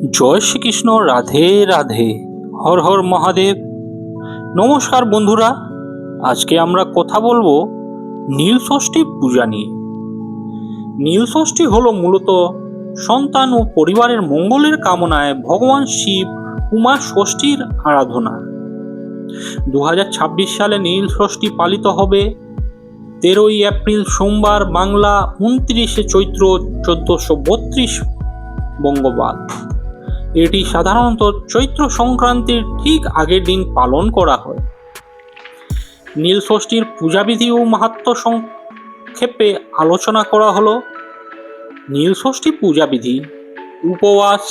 জয় শ্রীকৃষ্ণ, রাধে রাধে, হর হর মহাদেব। নমস্কার বন্ধুরা, আজকে আমরা কথা বলবো নীল ষষ্ঠী পূজা নিয়ে। নীল ষষ্ঠী হলো মূলত সন্তান ও পরিবারের মঙ্গলের কামনায় ভগবান শিব উমা ষষ্ঠীর আরাধনা। 2026 সালে নীল ষষ্ঠী পালিত হবে 13ই এপ্রিল সোমবার, বাংলা 29শে চৈত্র 1432 বঙ্গবাদ। এটি সাধারণত চৈত্র সংক্রান্তির ঠিক আগের দিন পালন করা হয়। নীল ষষ্ঠীর পূজাবিধি ও মাহাত্ম্য সংক্ষেপে আলোচনা করা হলো। নীল ষষ্ঠী পূজাবিধি: উপবাস।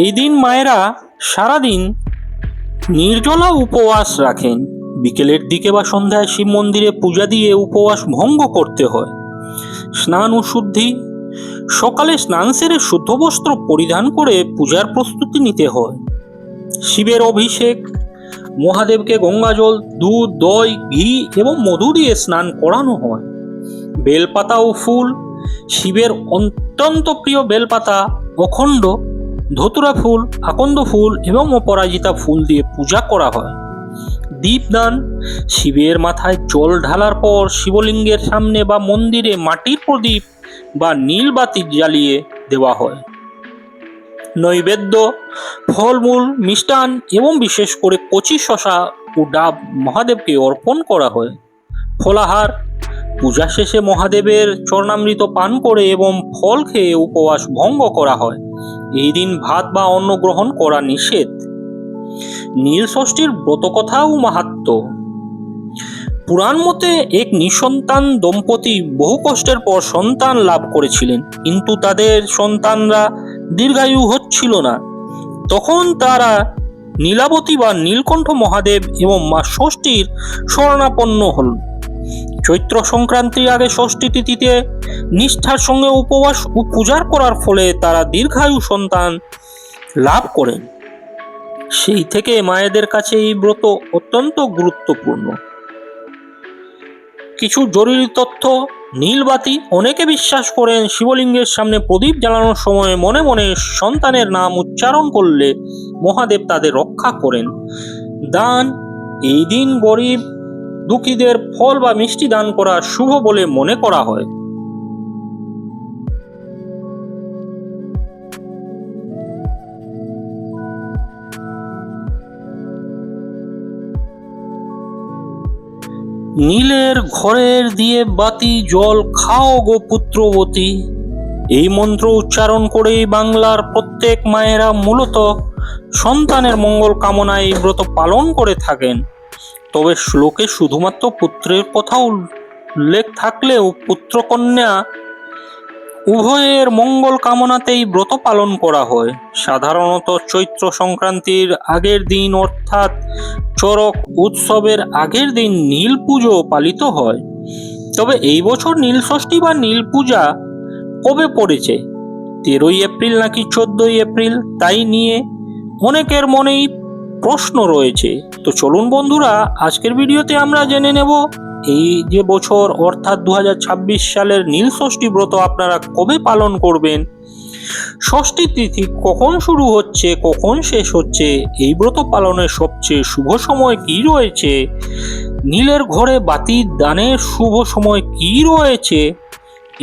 এই দিন মায়েরা সারাদিন নির্জলা উপবাস রাখেন। বিকেলের দিকে বা সন্ধ্যায় শিব মন্দিরে পূজা দিয়ে উপবাস ভঙ্গ করতে হয়। স্নান ও শুদ্ধি: সকালে স্নান সেরে শুদ্ধ বস্ত্র পরিধান করে পূজার প্রস্তুতি নিতে হয়। শিবের অভিষেক: মহাদেবকে গঙ্গাজল, দুধ, দই, ঘি এবং মধু দিয়ে স্নান করানো হয়। বেলপাতা ও ফুল: শিবের অত্যন্ত প্রিয় বেলপাতা, অখণ্ড, ধতুরা ফুল, আকন্দ ফুল এবং অপরাজিতা ফুল দিয়ে পূজা করা হয়। দীপদান: শিবের মাথায় জল ঢালার পর শিবলিঙ্গের সামনে বা মন্দিরে মাটির প্রদীপ বা নীল বাতি জ্বালিয়ে দেওয়া হয়। নৈবেদ্য: ফলমূল, মিষ্টান এবং বিশেষ করে কচি শসা ও ডাব মহাদেবকে অর্পণ করা হয়। ফলাহার: পূজা শেষে মহাদেবের চরণামৃত পান করে এবং ফল খেয়ে উপবাস ভঙ্গ করা হয়। এই দিন ভাত বা অন্ন গ্রহণ করা নিষেধ। নীল ষষ্ঠীর ব্রতকথা ও মাহাত্ম্য: পুরাণ মতে এক নিঃসন্তান দম্পতি বহু কষ্টের পর সন্তান লাভ করেছিলেন, কিন্তু তাদের সন্তানরা দীর্ঘায়ু হচ্ছিল না। তখন তারা নীলাবতী বা নীলকণ্ঠ মহাদেব এবং মা ষষ্ঠীর শরণাপন্ন হল। চৈত্র সংক্রান্তির আগে ষষ্ঠী তিথিতে নিষ্ঠার সঙ্গে উপবাস ও পূজার করার ফলে তারা দীর্ঘায়ু সন্তান লাভ করেন। সেই থেকে মায়েদের কাছে এই ব্রত অত্যন্ত গুরুত্বপূর্ণ। কিছু জরুরি তথ্য: নীলবাতি: অনেকে বিশ্বাস করেন শিবলিঙ্গের সামনে প্রদীপ জ্বালানোর সময় মনে মনে সন্তানের নাম উচ্চারণ করলে মহাদেব তাদের রক্ষা করেন। দান: এই দিন গরিব দুঃখীদের ফল বা মিষ্টি দান করা শুভ বলে মনে করা হয়। নীলের ঘরের দিয়ে বাতি জল খাও গো পুত্রবতী, এই মন্ত্র উচ্চারণ করেই বাংলার প্রত্যেক মায়েরা মূলত সন্তানের মঙ্গল কামনায় এই ব্রত পালন করে থাকেন। তবে শ্লোকে শুধুমাত্র পুত্রের কথা উল্লেখ থাকলেও পুত্র কন্যা উভয়ের মঙ্গল কামনাতেই ব্রত পালন করা হয়। সাধারণত চৈত্র সংক্রান্তির আগের দিন অর্থাৎ চড়ক উৎসবের আগের দিন নীল পুজো পালিত হয়। তবে এই বছর নীল ষষ্ঠী বা নীল পূজা কবে পড়েছে, 13ই এপ্রিল নাকি 14ই এপ্রিল, তাই নিয়ে অনেকের মনেই প্রশ্ন রয়েছে। তো চলুন বন্ধুরা, আজকের ভিডিওতে আমরা জেনে নেব এই যে বছর অর্থাৎ 2026 সালের নীল ষষ্ঠী ব্রত আপনারা কবে পালন করবেন, ষষ্ঠী তিথি কখন শুরু হচ্ছে, কখন শেষ হচ্ছে, এই ব্রত পালনের সবচেয়ে শুভ সময় কি রয়েছে, নীলের ঘরে বাতি দানের শুভ সময় কি রয়েছে,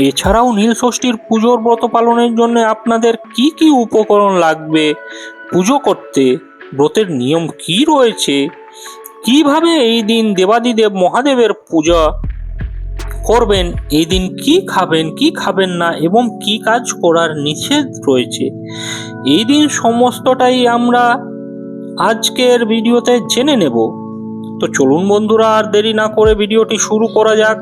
এছাড়াও নীল ষষ্ঠীর পুজোর ব্রত পালনের জন্য আপনাদের কি কি উপকরণ লাগবে পুজো করতে, ব্রতের নিয়ম কি রয়েছে, কিভাবে এই দিন দেবাদিদেব মহাদেবের পূজা করবেন, এই দিন কি খাবেন কি খাবেন না এবং কি কাজ করার নিষেধ রয়েছে, এই দিন সমস্তটাই আমরা আজকের ভিডিওতে জেনে নেব। তো চলুন বন্ধুরা, আর দেরি না করে ভিডিওটি শুরু করা যাক।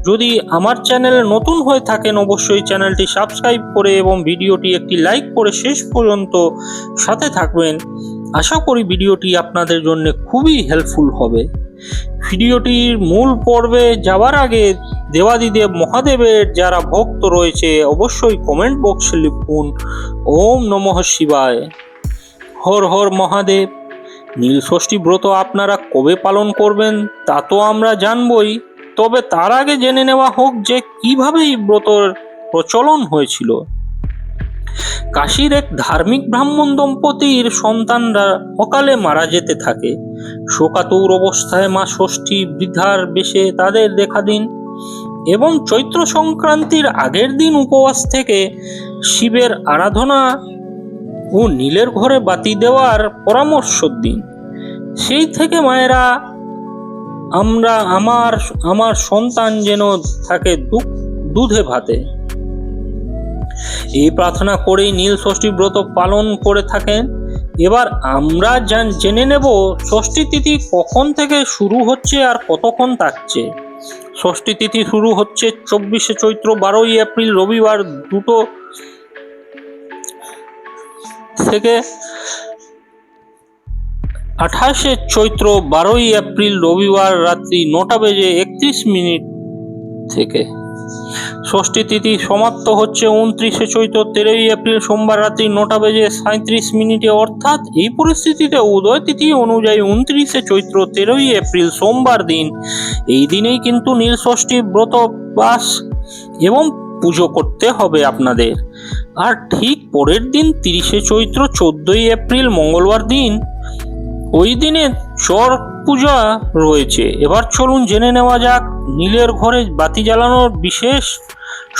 যদি আমার চ্যানেলে নতুন হয়ে থাকেন অবশ্যই চ্যানেলটি সাবস্ক্রাইব করে এবং ভিডিওটি একটি লাইক করে শেষ পর্যন্ত সাথে থাকবেন। আশা করি ভিডিওটি আপনাদের জন্য খুবই হেল্পফুল হবে। ভিডিওটির মূল পর্বে যাওয়ার আগে দেবাদিদেব মহাদেবের যারা ভক্ত রয়েছে অবশ্যই কমেন্ট বক্সে লিখুন ওম নমঃ শিবায়, হর হর মহাদেব। নীল ষষ্ঠী ব্রত আপনারা কবে পালন করবেন তা তো আমরা জানবই, তবে তার আগে জেনে নেওয়া হোক যে কিভাবে এই ব্রতর প্রচলন হয়েছিল। কাশীর এক ধার্মিক ব্রাহ্মণ দম্পতির সন্তানরা অকালে মারা যেতে থাকে। শোকাতুর অবস্থায় মা ষষ্ঠী বৃদ্ধার বেশে তাদের দেখা দিন এবং চৈত্র সংক্রান্তির আগের দিন উপবাস থেকে শিবের আরাধনা ও নীলের ঘরে বাতি দেওয়ার পরামর্শ দিন। সেই থেকে মায়েরা আমার সন্তান যেন থাকে দুধে ভাতে, এই প্রার্থনা করেই নীল ষষ্ঠী ব্রত পালন করে থাকেন। এবার আমরা জেনে নেব ষষ্ঠী তিথি কখন থেকে শুরু হচ্ছে আর কতক্ষণ থাকছে। ষষ্ঠী তিথি শুরু হচ্ছে 24শে চৈত্র 12ই এপ্রিল রবিবার 2টো থেকে 28শে চৈত্র 12ই এপ্রিল রবিবার রাত্রি 9:31 থেকে। ষষ্ঠী তিথি সমাপ্ত হচ্ছে 29শে চৈত্র 13ই এপ্রিল সোমবার রাত্রি 9:37 অর্থাৎ এই পরিস্থিতিতে উদয় তিথি অনুযায়ী 29শে চৈত্র 13ই এপ্রিল সোমবার দিন, এই দিনেই কিন্তু নীল ষষ্ঠী ব্রত বাস এবং পুজো করতে হবে আপনাদের। আর ঠিক পরের দিন 30শে চৈত্র 14ই এপ্রিল মঙ্গলবার দিন, ওই দিনে চর পূজা রয়েছে। এবার চলুন জেনে নেওয়া যাক নীলের ঘরে বাতি জ্বালানোর বিশেষ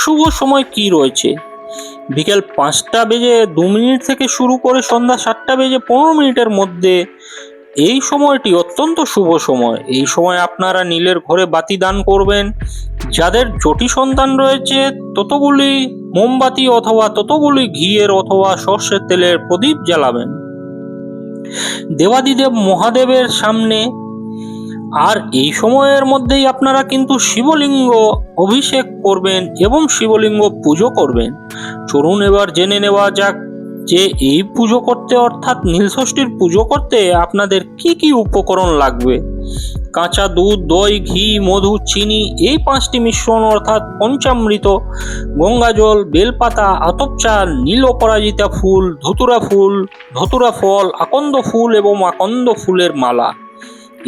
শুভ সময় কি রয়েছে। বিকেল 5:02 থেকে শুরু করে সন্ধ্যা 7:15 মধ্যে এই সময়টি অত্যন্ত শুভ সময়। এই সময় আপনারা নীলের ঘরে বাতি দান করবেন। যাদের জটি সন্তান রয়েছে ততগুলি মোমবাতি অথবা ততগুলি ঘিয়ের অথবা সর্ষের তেলের প্রদীপ জ্বালাবেন দেবাদিদেব মহাদেবের সামনে। আর এই সময়ের মধ্যেই আপনারা কিন্তু শিবলিঙ্গ অভিষেক করবেন এবং শিবলিঙ্গ পুজো করবেন। চলুন এবার জেনে নেওয়া যাক যে এই পুজো করতে অর্থাৎ নীলষষ্ঠীর পুজো করতে আপনাদের কি কি উপকরণ লাগবে। কাঁচা দুধ, দই, ঘি, মধু, চিনি, এই 5টি মিশ্রণ অর্থাৎ পঞ্চামৃত, গঙ্গাজল, বেলপাতা, আতপ চাল, নীল অপরাজিতা ফুল, ধতুরা ফল, আকন্দ ফুল এবং আকন্দ ফুলের মালা।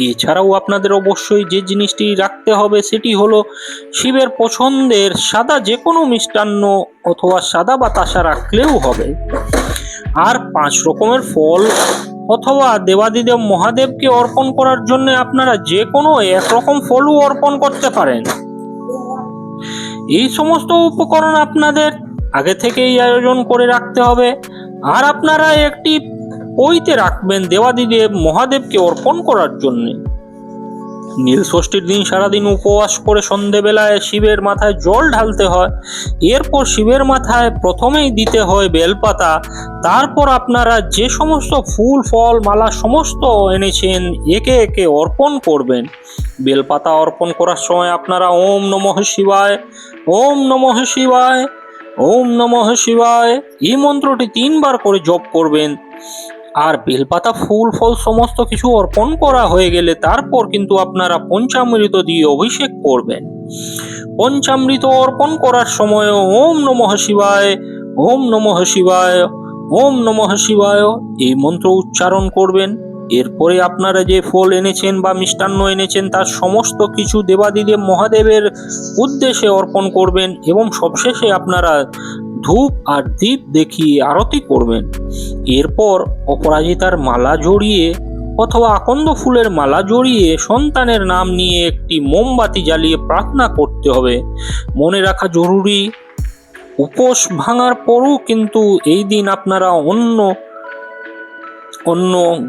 এছাড়াও আপনাদের অবশ্যই যে জিনিসটি রাখতে হবে সেটি হলো শিবের পছন্দের সাদা যে কোনো মিষ্টান্ন অথবা সাদা বাতাসা রাখলেও হবে। আর 5 রকমের ফল অথবা দেবাদিদেব মহাদেবকে অর্পণ করার জন্য আপনারা যে কোনো একরকম ফলও অর্পণ করতে পারেন। এই সমস্ত উপকরণ আপনাদের আগে থেকেই আয়োজন করে রাখতে হবে। আর আপনারা একটি পইতে রাখবেন দেবাদিদেব মহাদেবকে অর্পণ করার জন্য। নীল ষষ্ঠীর দিন সারাদিন উপবাস করে সন্ধেবেলায় শিবের মাথায় জল ঢালতে হয়। এরপর শিবের মাথায় প্রথমেই দিতে হয় বেলপাতা। তারপর আপনারা যে সমস্ত ফুল ফল মালা সমস্ত এনেছেন একে একে অর্পণ করবেন। বেলপাতা অর্পণ করার সময় আপনারা ওম নমঃ শিবায়, ওম নমঃ শিবায়, ওম নমঃ শিবায় এই মন্ত্রটি 3 বার করে জপ করবেন। আর বেলপাতা ফুল ফল সমস্ত কিছু অর্পণ করা হয়ে গেলে তারপর কিন্তু আপনারা পঞ্চামৃত দিয়ে অভিষেক করবেন। পঞ্চামৃত অর্পণ করার সময় ওম নমঃ শিবায়, ওম নমঃ শিবায়, ওম নমঃ শিবায় এই মন্ত্র উচ্চারণ করবেন। এরপরে আপনারা যে ফল এনেছেন বা মিষ্টান্ন এনেছেন তার সমস্ত কিছু দেবাদিদেব মহাদেবের উদ্দেশ্যে অর্পণ করবেন এবং সবশেষে আপনারা ধূপ আর দীপ দেখিয়ে আরতি করবেন। এরপর অপরাজিতার মালা জড়িয়ে অথবা আকন্দ ফুলের মালা জড়িয়ে সন্তানের নাম নিয়ে একটি মোমবাতি জ্বালিয়ে প্রার্থনা করতে হবে। মনে রাখা জরুরি, উপোস ভাঙার পরও কিন্তু এই দিন আপনারা অন্ন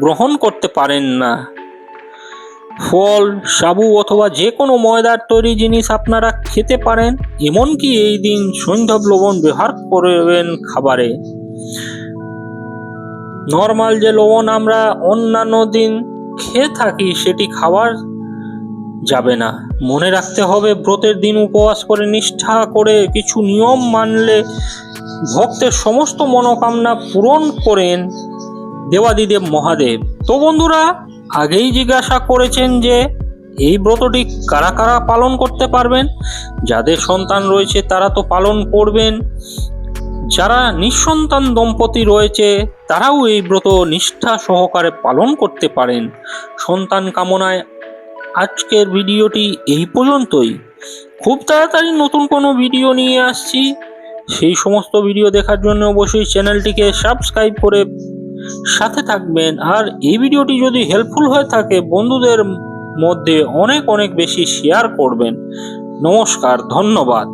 গ্রহণ করতে পারেন না। ফল, সাবু অথবা যে কোনো ময়দার তৈরি জিনিস আপনারা খেতে পারেন। এমনকি এই দিন সৈন্ধব লবণ ব্যবহার করবেন খাবারে। নর্মাল যে লবণ আমরা অন্যান্য দিন খেয়ে থাকি সেটি খাওয়ার যাবে না। মনে রাখতে হবে ব্রতের দিন উপবাস করে নিষ্ঠা করে কিছু নিয়ম মানলে ভক্তের সমস্ত মনোকামনা পূরণ করেন দেবাদিদেব মহাদেব। তো বন্ধুরা, আগেই জিজ্ঞাসা করেছেন যে এই ব্রতটি কারা কারা পালন করতে পারবেন। যাদের সন্তান রয়েছে তারা তো পালন করবেন। যারা নিঃসন্তান দম্পতি রয়েছে তারাও এই ব্রত নিষ্ঠা সহকারে পালন করতে পারেন। সন্তান কামনায় আজকের ভিডিওটি এই পর্যন্তই। খুব তাড়াতাড়ি নতুন কোনো ভিডিও নিয়ে আসছি। সেই সমস্ত ভিডিও দেখার জন্য অবশ্যই চ্যানেলটিকে সাবস্ক্রাইব করে সাথে থাকবেন। আর এই ভিডিওটি যদি হেল্পফুল হয়ে থাকে বন্ধুদের মধ্যে অনেক অনেক বেশি শেয়ার করবেন। নমস্কার, ধন্যবাদ।